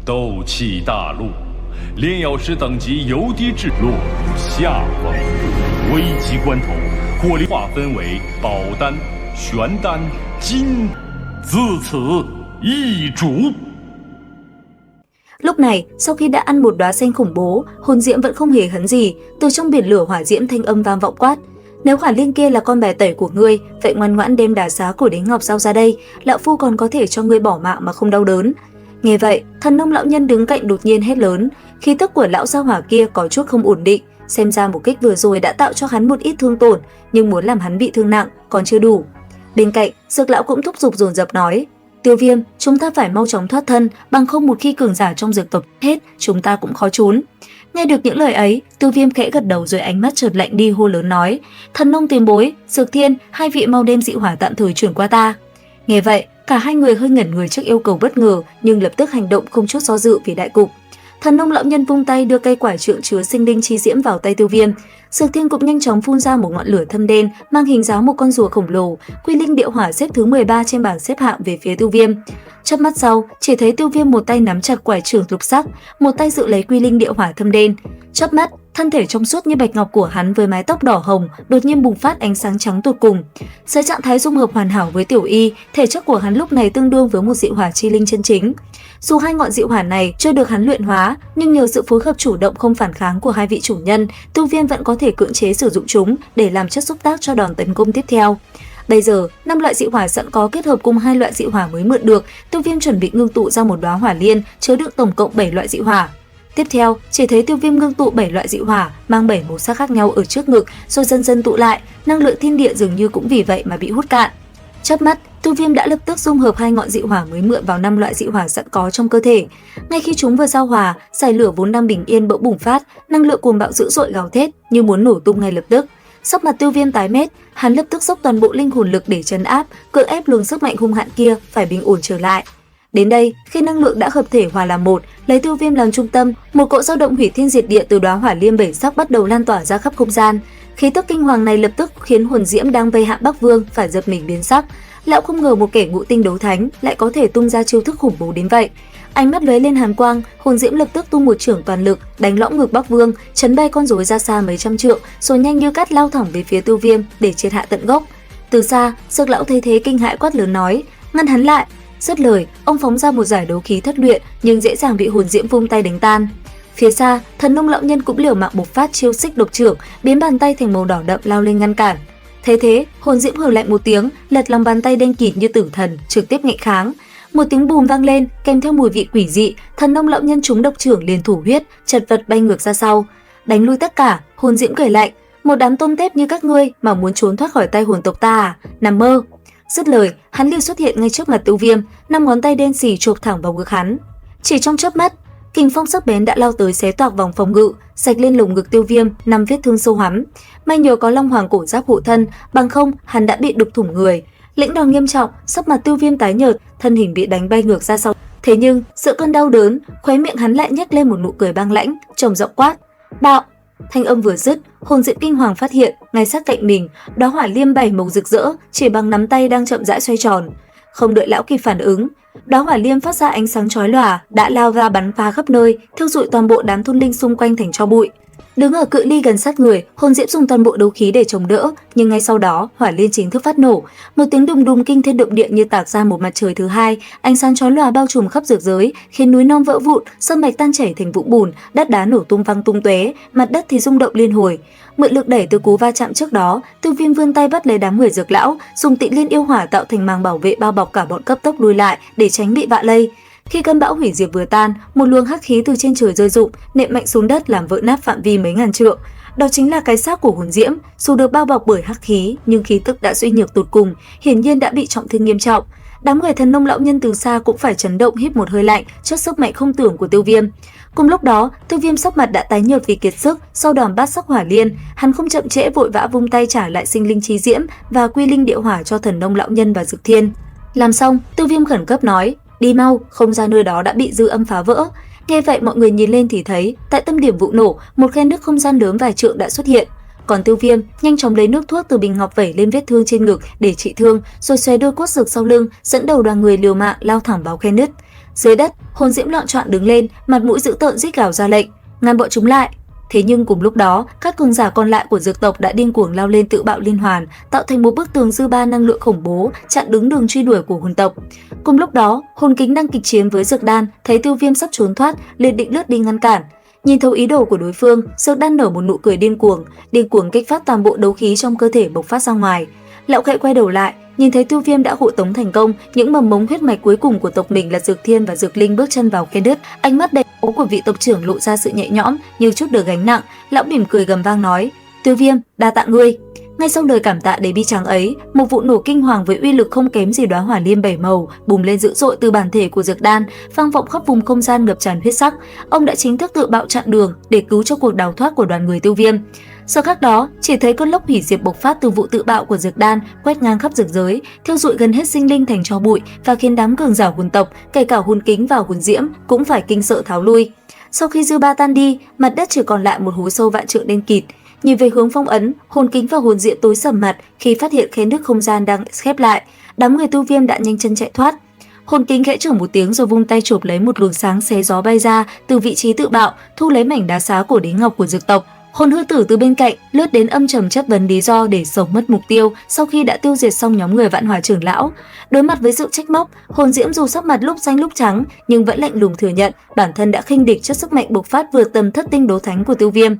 斗气大陆，炼药师等级由低至落入下风。危急关头，火力划分为宝丹、玄丹、金，自此易主。 Lúc này, sau khi đã ăn một đóa xanh khủng bố, hồn diễm vẫn không hề hấn gì. Từ trong biển lửa hỏa diễm thanh âm vang vọng quát: nếu Hỏa Liên kia là con bè tẩy của ngươi, vậy ngoan ngoãn đem đá xá của Đế Ngọc giao ra đây, lão phu còn có thể cho ngươi bỏ mạng mà không đau đớn. Nghe vậy, Thần Nông lão nhân đứng cạnh đột nhiên hét lớn. Khí tức của lão gia hỏa kia có chút không ổn định, xem ra một kích vừa rồi đã tạo cho hắn một ít thương tổn, nhưng muốn làm hắn bị thương nặng còn chưa đủ. Bên cạnh, Dược lão cũng thúc giục dồn dập nói: Tiêu Viêm, chúng ta phải mau chóng thoát thân, bằng không một khi cường giả trong dược tộc hết, chúng ta cũng khó trốn. Nghe được những lời ấy, Tiêu Viêm khẽ gật đầu rồi ánh mắt chợt lạnh đi, hô lớn nói: Thần Nông tiền bối, Dược Thiên, hai vị mau đem dị hỏa tạm thời chuyển qua ta. Nghe vậy, cả hai người hơi ngẩn người trước yêu cầu bất ngờ, nhưng lập tức hành động không chút do dự vì đại cục. Thần Nông lão nhân vung tay đưa cây quải trượng chứa sinh linh chi diễm vào tay Tiêu Viêm. Dược Thiên cũng nhanh chóng phun ra một ngọn lửa thâm đen mang hình dáng một con rùa khổng lồ. Quy linh địa hỏa xếp thứ 13 trên bảng xếp hạng về phía Tiêu Viêm. Chớp mắt sau, chỉ thấy Tiêu Viêm một tay nắm chặt quải trượng lục sắc, một tay giữ lấy quy linh địa hỏa thâm đen. Chớp mắt, thân thể trong suốt như bạch ngọc của hắn với mái tóc đỏ hồng đột nhiên bùng phát ánh sáng trắng tột cùng. Dưới trạng thái dung hợp hoàn hảo với Tiểu Y, thể chất của hắn lúc này tương đương với một dị hỏa chi linh chân chính. Dù hai ngọn dị hỏa này chưa được hắn luyện hóa, nhưng nhờ sự phối hợp chủ động không phản kháng của hai vị chủ nhân, Tiêu Viêm vẫn có thể cưỡng chế sử dụng chúng để làm chất xúc tác cho đòn tấn công tiếp theo. Bây giờ, 5 loại dị hỏa sẵn có kết hợp cùng 2 loại dị hỏa mới mượn được, Tiêu Viêm chuẩn bị ngưng tụ ra một đóa hỏa liên chứa đựng tổng cộng 7 loại dị hỏa. Tiếp theo, chỉ thấy Tiêu Viêm ngưng tụ 7 loại dị hỏa mang 7 màu sắc khác nhau ở trước ngực, rồi dần dần tụ lại, năng lượng thiên địa dường như cũng vì vậy mà bị hút cạn. Chớp mắt, Tiêu Viêm đã lập tức dung hợp 2 ngọn dị hỏa mới mượn vào 5 loại dị hỏa sẵn có trong cơ thể. Ngay khi chúng vừa giao hòa, giải lửa vốn đang bình yên bỗng bùng phát, năng lượng cuồng bạo dữ dội gào thét như muốn nổ tung ngay lập tức. Sắc mặt Tiêu Viêm tái mét, hắn lập tức dốc toàn bộ linh hồn lực để trấn áp, cưỡng ép luồng sức mạnh hung hãn kia phải bình ổn trở lại. Đến đây, khi năng lượng đã hợp thể hòa làm một, lấy Tiêu Viêm làm trung tâm, một cỗ dao động hủy thiên diệt địa từ đóa hỏa liên 7 sắc bắt đầu lan tỏa ra khắp không gian. Khí tức kinh hoàng này lập tức khiến hồn diễm đang vây Hạ Bắc Vương phải giật mình biến sắc. Lão không ngờ một kẻ ngũ tinh đấu thánh lại có thể tung ra chiêu thức khủng bố đến vậy. Ánh mắt lóe lên hàn quang, hồn diễm lập tức tung một chưởng toàn lực đánh lõm ngực Bắc Vương, chấn bay con rối ra xa mấy trăm trượng, rồi nhanh như cát lao thẳng về phía Tiêu Viêm để triệt hạ tận gốc. Từ xa, Dược lão thấy thế kinh hãi quát lớn nói: ngăn hắn lại! Dứt lời, ông phóng ra một giải đấu khí thất luyện nhưng dễ dàng bị hồn diễm vung tay đánh tan. Phía xa, Thần Nông lão nhân cũng liều mạng bộc phát chiêu xích độc chưởng, biến bàn tay thành màu đỏ đậm lao lên ngăn cản. Thế, hồn diễm hừ lạnh một tiếng, lật lòng bàn tay đen kịt như tử thần, trực tiếp nghênh kháng. Một tiếng bùm vang lên, kèm theo mùi vị quỷ dị, Thần Nông lão nhân trúng độc chưởng liền thủ huyết, chật vật bay ngược ra sau. Đánh lui tất cả, hồn diễm cười lạnh: một đám tôm tép như các ngươi mà muốn trốn thoát khỏi tay hồn tộc ta à? Nằm mơ! Dứt lời, hắn liền xuất hiện ngay trước mặt Tiêu Viêm, 5 ngón tay đen sì chộp thẳng vào ngực hắn. Chỉ trong chớp mắt, kình phong sắc bén đã lao tới xé toạc vòng phòng ngự, sạch lên lồng ngực Tiêu Viêm 5 vết thương sâu hoắm. May nhờ có Long Hoàng cổ giáp hộ thân, bằng không hắn đã bị đục thủng người. Lĩnh đòn nghiêm trọng, sắc mặt Tiêu Viêm tái nhợt, thân hình bị đánh bay ngược ra sau. Thế nhưng, giữa cơn đau đớn, khóe miệng hắn lại nhếch lên một nụ cười băng lãnh, trầm giọng quát: "Bạo!" Thanh âm vừa dứt, hồn diễm kinh hoàng phát hiện ngay sát cạnh mình, đóa hỏa liêm 7 màu rực rỡ chỉ bằng nắm tay đang chậm rãi xoay tròn. Không đợi lão kịp phản ứng, đóa hỏa liêm phát ra ánh sáng chói lòa đã lao ra bắn phá khắp nơi, thiêu rụi toàn bộ đám thôn linh xung quanh thành tro bụi. Đứng ở cự ly gần sát người, hồn diễm dùng toàn bộ đấu khí để chống đỡ, nhưng ngay sau đó hỏa liên chính thức phát nổ, một tiếng đùng đùng kinh thiên động địa như tạc ra một mặt trời thứ hai, ánh sáng chói lòa bao trùm khắp dược giới, khiến núi non vỡ vụn, sơn mạch tan chảy thành vũng bùn, đất đá nổ tung văng tung tóe, mặt đất thì rung động liên hồi. Mượn lực đẩy từ cú va chạm trước đó, Tiêu Viêm vươn tay bắt lấy đám người dược lão, dùng Tịnh Liên yêu hỏa tạo thành màng bảo vệ bao bọc cả bọn, cấp tốc lùi lại để tránh bị vạ lây. Khi cơn bão hủy diệt vừa tan, một luồng hắc khí từ trên trời rơi rụng, nện mạnh xuống đất làm vỡ nát phạm vi mấy ngàn trượng. Đó chính là cái xác của hồn diễm, dù được bao bọc bởi hắc khí, nhưng khí tức đã suy nhược tột cùng, hiển nhiên đã bị trọng thương nghiêm trọng. Đám người Thần Nông lão nhân từ xa cũng phải chấn động, hít một hơi lạnh trước sức mạnh không tưởng của Tiêu Viêm. Cùng lúc đó, Tiêu Viêm sắc mặt đã tái nhợt vì kiệt sức sau đòn bát sắc hỏa liên, hắn không chậm trễ vội vã vung tay trả lại sinh linh chi diễm và quy linh địa hỏa cho Thần Nông lão nhân và Dực Thiên. Làm xong, Tiêu Viêm khẩn cấp nói: "Đi mau, không gian nơi đó đã bị dư âm phá vỡ." Nghe vậy mọi người nhìn lên thì thấy, tại tâm điểm vụ nổ, một khe nứt không gian lớn vài trượng đã xuất hiện. Còn Tiêu Viêm nhanh chóng lấy nước thuốc từ bình ngọc vẩy lên vết thương trên ngực để trị thương, rồi xòe đôi cốt rực sau lưng, dẫn đầu đoàn người liều mạng lao thẳng vào khe nứt. Dưới đất, hồn diễm loạn trọn đứng lên, mặt mũi dữ tợn rít gào ra lệnh, ngăn bọn chúng lại. Thế nhưng cùng lúc đó, các cường giả còn lại của dược tộc đã điên cuồng lao lên tự bạo liên hoàn, tạo thành một bức tường dư ba năng lượng khủng bố chặn đứng đường truy đuổi của hồn tộc. Cùng lúc đó, hồn kính đang kịch chiến với dược đan, thấy Tiêu Viêm sắp trốn thoát, liền định lướt đi ngăn cản. Nhìn thấu ý đồ của đối phương, dược đan nở một nụ cười điên cuồng kích phát toàn bộ đấu khí trong cơ thể bộc phát ra ngoài. Lão Khệ quay đầu lại, nhìn thấy Tiêu Viêm đã hộ tống thành công, những mầm mống huyết mạch cuối cùng của tộc mình là Dược Thiên và Dược Linh bước chân vào khe đứt, ánh mắt đầy máu của vị tộc trưởng lộ ra sự nhẹ nhõm như chút được gánh nặng. Lão mỉm cười gầm vang nói: "Tiêu Viêm, đa tạ ngươi." Ngay sau lời cảm tạ đầy bi tráng ấy, một vụ nổ kinh hoàng với uy lực không kém gì đóa hỏa liêm bảy màu bùng lên dữ dội từ bản thể của Dược Đan, vang vọng khắp vùng không gian ngập tràn huyết sắc. Ông đã chính thức tự bạo chặn đường để cứu cho cuộc đào thoát của đoàn người Tiêu Viêm. Sau khắc đó, chỉ thấy cơn lốc hủy diệt bộc phát từ vụ tự bạo của Dược Đan quét ngang khắp dược giới, thiêu rụi gần hết sinh linh thành tro bụi và khiến đám cường giả hồn tộc, kể cả hồn kính và hồn diễm cũng phải kinh sợ tháo lui. Sau khi dư ba tan đi, mặt đất chỉ còn lại một hố sâu vạn trượng đen kịt. Nhìn về hướng phong ấn, hồn kính và hồn diễm tối sầm mặt khi phát hiện khe nứt không gian đang khép lại. Đám người Tiêu Viêm đã nhanh chân chạy thoát. Hồn kính khẽ chưởng một tiếng rồi vung tay chộp lấy một luồng sáng xé gió bay ra từ vị trí tự bạo, thu lấy mảnh đá xá của đế ngọc của dược tộc. Hồn hư tử từ bên cạnh lướt đến âm trầm chất vấn lý do để sống mất mục tiêu sau khi đã tiêu diệt xong nhóm người Vạn Hỏa trưởng lão. Đối mặt với sự trách móc, hồn diễm dù sắc mặt lúc xanh lúc trắng nhưng vẫn lạnh lùng thừa nhận bản thân đã khinh địch trước sức mạnh bộc phát vượt tầm thất tinh đấu thánh của Tiêu Viêm.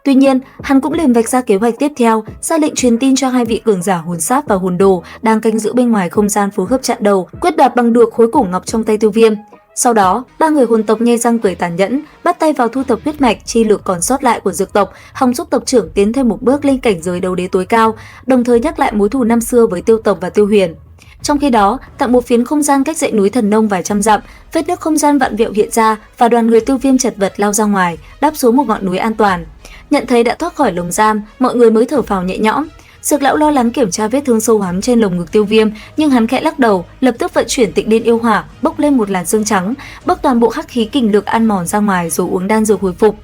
Tuy nhiên, hắn cũng liền vạch ra kế hoạch tiếp theo, ra lệnh truyền tin cho hai vị cường giả hồn sáp và hồn đồ đang canh giữ bên ngoài không gian phối hợp chặn đầu, quyết đoạt bằng được khối cổ ngọc trong tay Tiêu Viêm. Sau đó, ba người hồn tộc nhe răng cười tàn nhẫn, bắt tay vào thu thập huyết mạch chi lực còn sót lại của dược tộc, hòng giúp tộc trưởng tiến thêm một bước lên cảnh giới đấu đế tối cao, đồng thời nhắc lại mối thù năm xưa với Tiêu tộc và Tiêu Huyền. Trong khi đó, tại một phiến không gian cách dãy núi Thần Nông vài trăm dặm, vết nứt không gian vạn vẹo hiện ra và đoàn người Tiêu Viêm chật vật lao ra ngoài, đáp xuống một ngọn núi an toàn. Nhận thấy đã thoát khỏi lồng giam, mọi người mới thở phào nhẹ nhõm. Dược lão lo lắng kiểm tra vết thương sâu hoắm trên lồng ngực Tiêu Viêm, nhưng hắn khẽ lắc đầu, lập tức vận chuyển Tịnh Liên yêu hỏa, bốc lên một làn sương trắng, bốc toàn bộ hắc khí kình lực ăn mòn ra ngoài rồi uống đan dược hồi phục.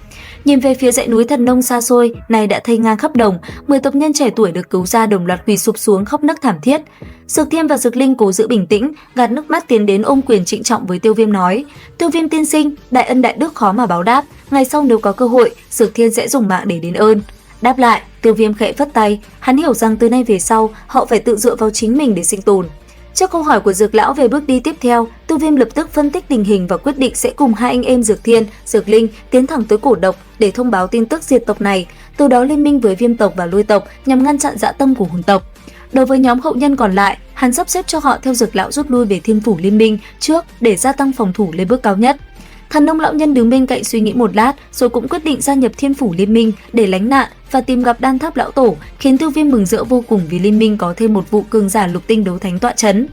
Nhìn về phía dãy núi Thần Nông xa xôi, này đã thây ngang khắp đồng, 10 tộc nhân trẻ tuổi được cứu ra đồng loạt quỳ sụp xuống khóc nấc thảm thiết. Dược Thiên và Dược Linh cố giữ bình tĩnh, gạt nước mắt tiến đến ôm quyền trịnh trọng với Tiêu Viêm nói: "Tiêu Viêm tiên sinh, đại ân đại đức khó mà báo đáp, ngày sau nếu có cơ hội, Dược Thiên sẽ dùng mạng để đền ơn." Đáp lại, Tiêu Viêm khẽ phất tay, hắn hiểu rằng từ nay về sau họ phải tự dựa vào chính mình để sinh tồn. Trước câu hỏi của Dược lão về bước đi tiếp theo, Tiêu Viêm lập tức phân tích tình hình và quyết định sẽ cùng hai anh em Dược Thiên, Dược Linh tiến thẳng tới cổ độc để thông báo tin tức diệt tộc này, từ đó liên minh với Viêm tộc và Lôi tộc nhằm ngăn chặn dã tâm của hồn tộc. Đối với nhóm hậu nhân còn lại, hắn sắp xếp cho họ theo Dược lão rút lui về Thiên phủ liên minh trước để gia tăng phòng thủ lên bước cao nhất. Thần Nông lão nhân đứng bên cạnh suy nghĩ một lát, rồi cũng quyết định gia nhập Thiên phủ liên minh để lánh nạn và tìm gặp Đan Tháp lão tổ, khiến Tiêu Viêm mừng rỡ vô cùng vì liên minh có thêm một vụ cường giả lục tinh đấu thánh tọa chấn.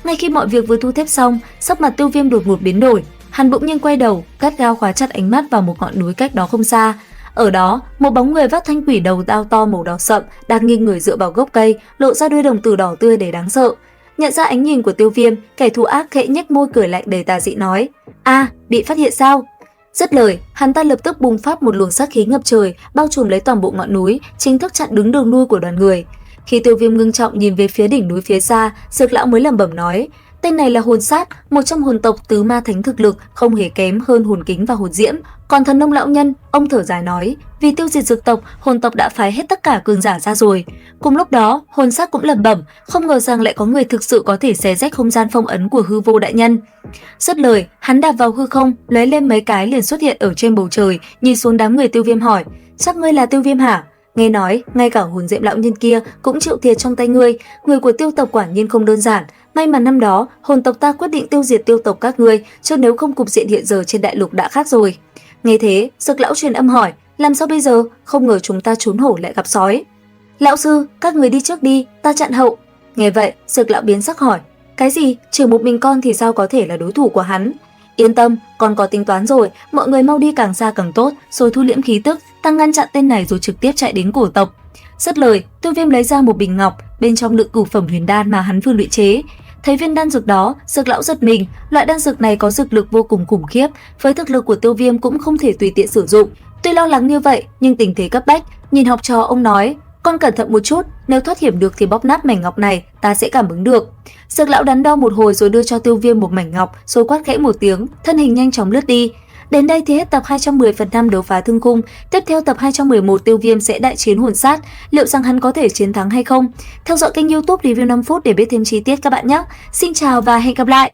Ngay khi mọi việc vừa thu thép xong, sắc mặt Tiêu Viêm đột ngột biến đổi, hắn bỗng nhiên quay đầu, gắt gao khóa chặt ánh mắt vào một ngọn núi cách đó không xa. Ở đó, một bóng người vác thanh quỷ đầu đao to màu đỏ sậm đang nghiêng người dựa vào gốc cây, lộ ra đuôi đồng tử đỏ tươi để đáng sợ. Nhận ra ánh nhìn của Tiêu Viêm, kẻ thù ác khẽ nhếch môi cười lạnh đầy tà dị nói: "A, bị phát hiện sao?" Dứt lời, hắn ta lập tức bùng phát một luồng sát khí ngập trời, bao trùm lấy toàn bộ ngọn núi, chính thức chặn đứng đường lui của đoàn người. Khi Tiêu Viêm ngưng trọng nhìn về phía đỉnh núi phía xa, Dược lão mới lẩm bẩm nói: "Tên này là hồn sát, một trong hồn tộc tứ ma thánh thực lực, không hề kém hơn hồn kính và hồn diễm." Còn Thần Nông lão nhân, ông thở dài nói: "Vì tiêu diệt dược tộc, hồn tộc đã phái hết tất cả cường giả ra rồi." Cùng lúc đó, hồn sát cũng lẩm bẩm, không ngờ rằng lại có người thực sự có thể xé rách không gian phong ấn của hư vô đại nhân. Dứt lời, hắn đạp vào hư không, lóe lên mấy cái liền xuất hiện ở trên bầu trời, nhìn xuống đám người Tiêu Viêm hỏi: "Chắc ngươi là Tiêu Viêm hả? Nghe nói, ngay cả hồn diệm lão nhân kia cũng chịu thiệt trong tay ngươi, người của Tiêu tộc quả nhiên không đơn giản. May mà năm đó, hồn tộc ta quyết định tiêu diệt Tiêu tộc các ngươi, chứ nếu không cục diện hiện giờ trên đại lục đã khác rồi." Nghe thế, Dược lão truyền âm hỏi: "Làm sao bây giờ? Không ngờ chúng ta trốn hổ lại gặp sói." "Lão sư, các người đi trước đi, ta chặn hậu." Nghe vậy, Dược lão biến sắc hỏi: "Cái gì? Trừ một mình con thì sao có thể là đối thủ của hắn?" "Yên tâm, con có tính toán rồi, mọi người mau đi càng xa càng tốt, rồi thu liễm khí tức, ta ngăn chặn tên này rồi trực tiếp chạy đến cổ tộc." Dứt lời, Tiêu Viêm lấy ra một bình ngọc, bên trong đựng cửu phẩm huyền đan mà hắn vừa luyện chế. Thấy viên đan dược đó, Dược lão giật mình, loại đan dược này có dược lực vô cùng khủng khiếp, với thực lực của Tiêu Viêm cũng không thể tùy tiện sử dụng. Tuy lo lắng như vậy, nhưng tình thế cấp bách, nhìn học trò ông nói: Con cẩn thận một chút, nếu thoát hiểm được thì bóp nát mảnh ngọc này, ta sẽ cảm ứng được. Dược lão đắn đo một hồi rồi đưa cho Tiêu Viêm một mảnh ngọc, rồi quát khẽ một tiếng, thân hình nhanh chóng lướt đi. Đến đây thì hết tập 210 phần 5 đấu phá thương khung. Tiếp theo tập 211 Tiêu Viêm sẽ đại chiến hồn sát, liệu rằng hắn có thể chiến thắng hay không? Theo dõi kênh YouTube Review 5 phút để biết thêm chi tiết các bạn nhé. Xin chào và hẹn gặp lại.